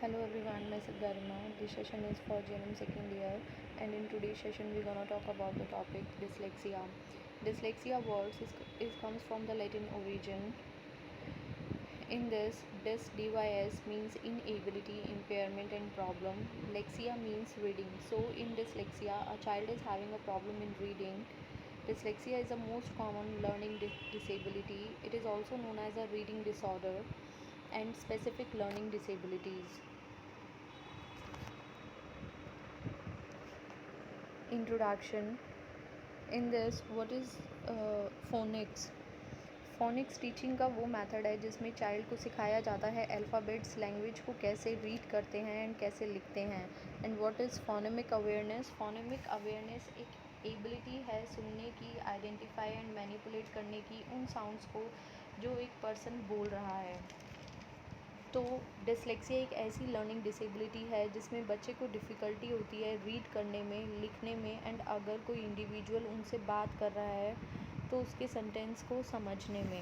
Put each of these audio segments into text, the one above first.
Hello everyone, myself Garima. This session is for GNM second year, and in today's session we're gonna talk about the topic dyslexia. Dyslexia words comes from the Latin origin. In this, dys means inability, impairment, and problem. Lexia means reading. So in dyslexia, a child is having a problem in reading. Dyslexia is the most common learning disability. It is also known as a reading disorder and specific learning disabilities. Introduction. In this, what is phonics? Phoenix teaching का वो method है जिसमें child को सिखाया जाता है alphabets language को कैसे रीड करते हैं एंड कैसे लिखते हैं. And what is phonemic awareness? Phonemic awareness एक एबिलिटी है सुनने की, आइडेंटिफाई एंड मैनिपुलेट करने की उन साउंड्स को जो एक पर्सन बोल रहा है. तो डिसलेक्सिया एक ऐसी लर्निंग डिसेबिलिटी है जिसमें बच्चे को डिफ़िकल्टी होती है रीड करने में, लिखने में, एंड अगर कोई इंडिविजुअल उनसे बात कर रहा है तो उसके सेंटेंस को समझने में.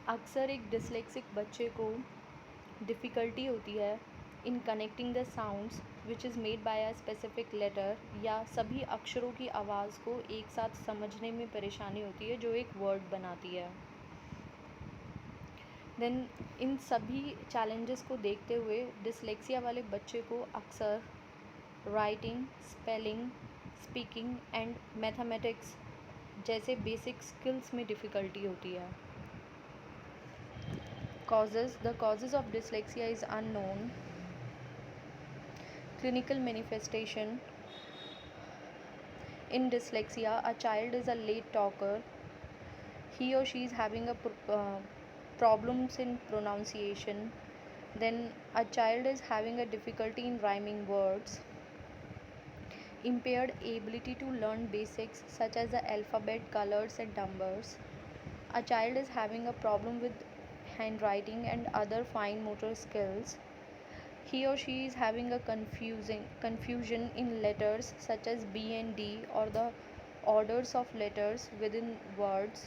अक्सर एक डिसलेक्सिक बच्चे को डिफ़िकल्टी होती है in connecting the sounds which is made by a specific letter, या सभी अक्षरों की आवाज़ को एक साथ समझने में परेशानी होती है जो एक वर्ड बनाती है. देन इन सभी चैलेंजेस को देखते हुए डिसलेक्सिया वाले बच्चे को अक्सर writing, spelling, speaking and mathematics जैसे बेसिक स्किल्स में डिफ़िकल्टी होती है. Causes. The causes of dyslexia is unknown. Clinical manifestation. In dyslexia, a child is a late talker. He or she is having a problems in pronunciation. Then a child is having a difficulty in rhyming words. Impaired ability to learn basics such as the alphabet, colors and numbers. A child is having a problem with handwriting and other fine motor skills. He or she is having a confusion in letters such as B and D or the orders of letters within words.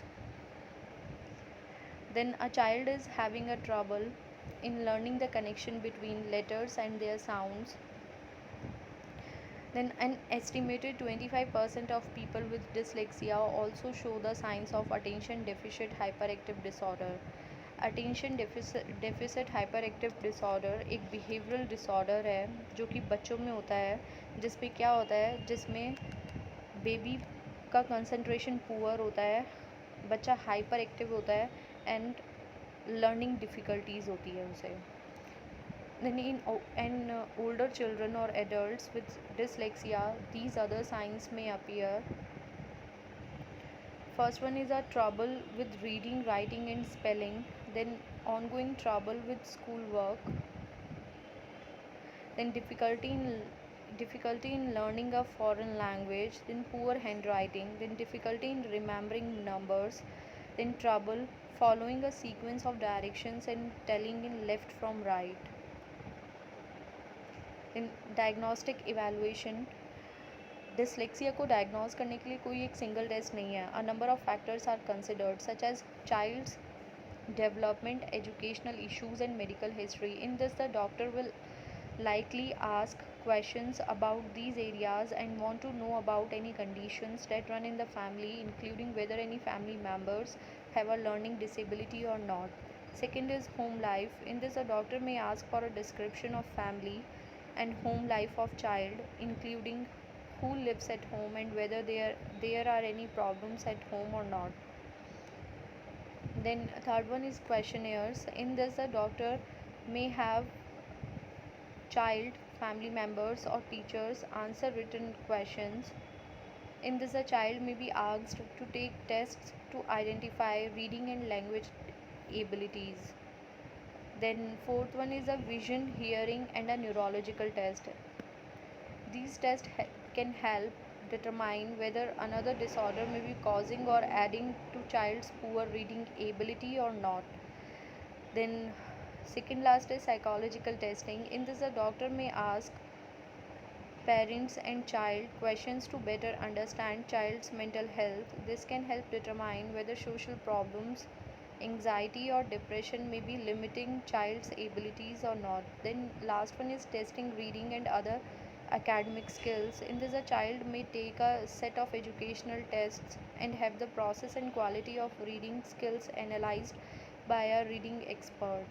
Then a child is having a trouble in learning the connection between letters and their sounds. Then an estimated 25% of people with dyslexia also show the signs of attention deficit hyperactive disorder. Attention deficit hyper active disorder एक behavioural disorder है जो कि बच्चों में होता है, जिसमें क्या होता है, जिसमें बेबी का कंसंट्रेशन पुअर होता है, बच्चा हाइपर एक्टिव होता है एंड लर्निंग डिफ़िकल्टीज़ होती है उसे. Then in older children or adults with dyslexia, these other signs may appear. First one is a trouble with reading, writing and spelling, then ongoing trouble with schoolwork, then difficulty in learning a foreign language, then poor handwriting, then difficulty in remembering numbers, then trouble following a sequence of directions and telling in left from right. Then diagnostic evaluation. Dyslexia को diagnose करने के लिए कोई एक single test नहीं है. A number of factors are considered such as child's development, educational issues and medical history. In this, the doctor will likely ask questions about these areas and want to know about any conditions that run in the family, including whether any family members have a learning disability or not. Second is home life. In this, a doctor may ask for a description of family and home life of child, including who lives at home and whether there are any problems at home or not. Then third one is questionnaires. In this, the doctor may have child, family members or teachers answer written questions. In this, a child may be asked to take tests to identify reading and language abilities. Then fourth one is a vision, hearing and a neurological test. These tests can help determine whether another disorder may be causing or adding to child's poor reading ability or not. Then second last is psychological testing. In this, the doctor may ask parents and child questions to better understand child's mental health. This can help determine whether social problems, anxiety or depression may be limiting child's abilities or not. Then last one is testing reading and other academic skills. In this, a child may take a set of educational tests and have the process and quality of reading skills analyzed by a reading expert.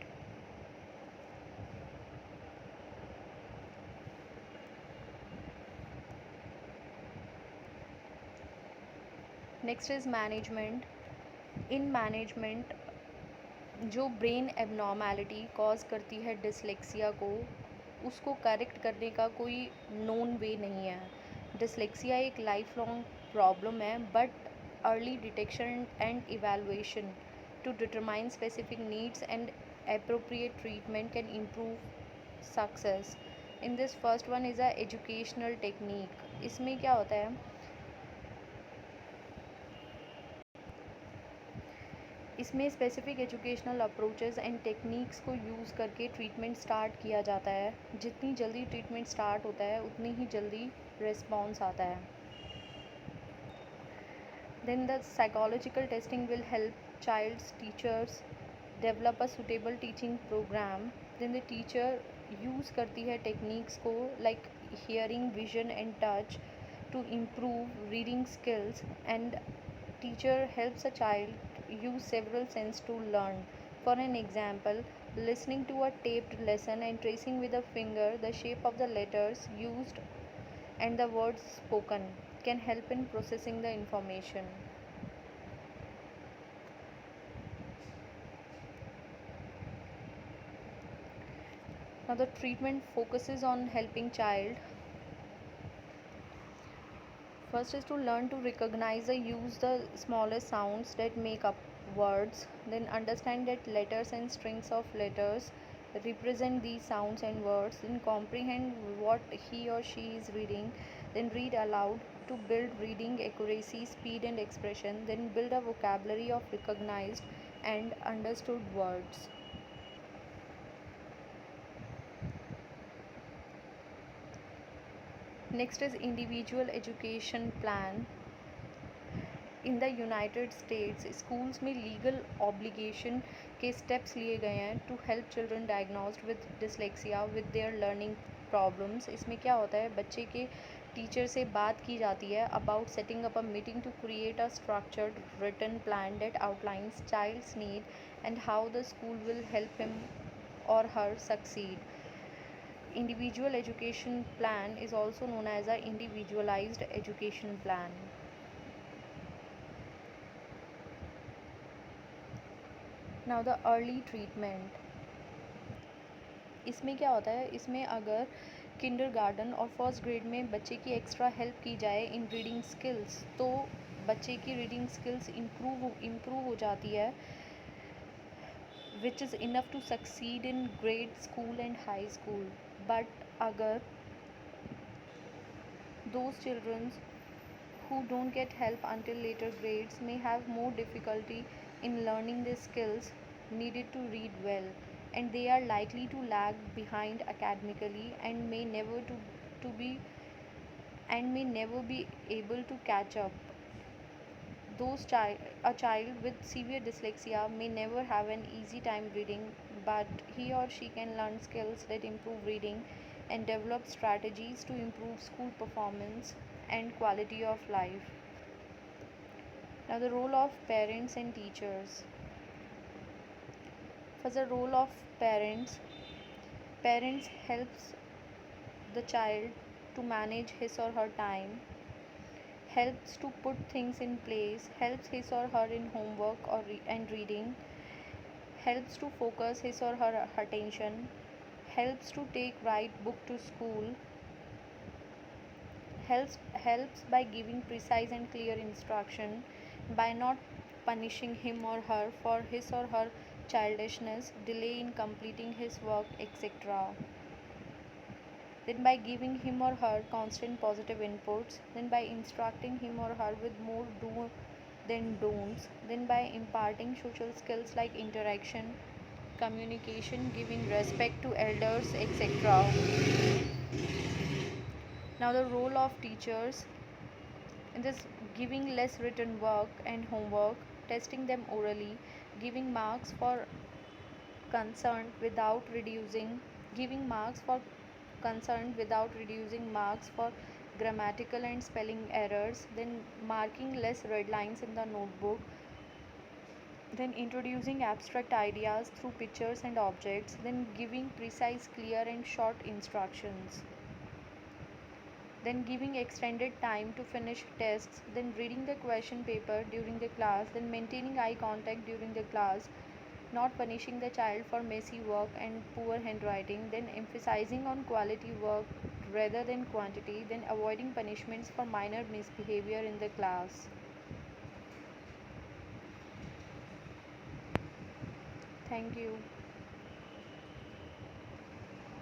Next is management. In management, जो brain abnormality cause करती है dyslexia को, उसको correct करने का कोई known वे नहीं है। डिसलेक्सिया एक लाइफ लॉन्ग प्रॉब्लम है, but early detection and evaluation to determine specific needs and appropriate treatment can improve success. In this first one is a educational technique. इसमें क्या होता है, इसमें specific educational approaches and techniques को use करके treatment start किया जाता है। जितनी जल्दी ट्रीटमेंट स्टार्ट होता है उतनी ही जल्दी रिस्पॉन्स आता है। Then the psychological testing will help child's teachers develop a suitable teaching programme. Then the teacher use करती है टेक्निक्स को like hearing, vision and touch to improve reading skills, and teacher helps a child use several senses to learn. For an example, listening to a taped lesson and tracing with a finger the shape of the letters used and the words spoken can help in processing the information. Now the treatment focuses on helping child. First is to learn to recognize and use the smallest sounds that make up words. Then understand that letters and strings of letters represent these sounds and words. Then comprehend what he or she is reading. Then read aloud to build reading accuracy, speed and expression. Then build a vocabulary of recognized and understood words. Next is individual education plan. In the United States schools में legal obligation के steps लिए गए हैं to help children diagnosed with dyslexia with their learning problems. इसमें क्या होता है, बच्चे के टीचर से बात की जाती है about setting up a meeting to create a structured written plan that outlines child's need and how the school will help him or her succeed. Individual education plan is also known as a individualized education plan. Now the early treatment. इसमें क्या होता है, इसमें अगर kindergarten और first grade में बच्चे की एक्स्ट्रा हेल्प की जाए इन रीडिंग स्किल्स, तो बच्चे की रीडिंग स्किल्स इम्प्रूव हो जाती है, which is enough to succeed in grade school and high school. But agar those children who don't get help until later grades may have more difficulty in learning the skills needed to read well, and they are likely to lag behind academically and to be may never be able to catch up. A child with severe dyslexia may never have an easy time reading, but he or she can learn skills that improve reading and develop strategies to improve school performance and quality of life. Now, the role of parents and teachers. For the role of parents helps the child to manage his or her time, helps to put things in place, helps his or her in homework and reading, helps to focus his or her attention, helps to take right book to school, helps by giving precise and clear instruction, by not punishing him or her for his or her childishness, delay in completing his work, etc. Then by giving him or her constant positive inputs, then by instructing him or her with more do than don'ts, then by imparting social skills like interaction, communication, giving respect to elders, etc. Now the role of teachers in this: giving less written work and homework, testing them orally, giving marks for concerned without reducing giving marks for concerned without reducing marks for grammatical and spelling errors, then marking less red lines in the notebook, then introducing abstract ideas through pictures and objects, then giving precise, clear, and short instructions, then giving extended time to finish tests, then reading the question paper during the class, then maintaining eye contact during the class, not punishing the child for messy work and poor handwriting, then emphasizing on quality work rather than quantity, then avoiding punishments for minor misbehavior in the class. Thank you.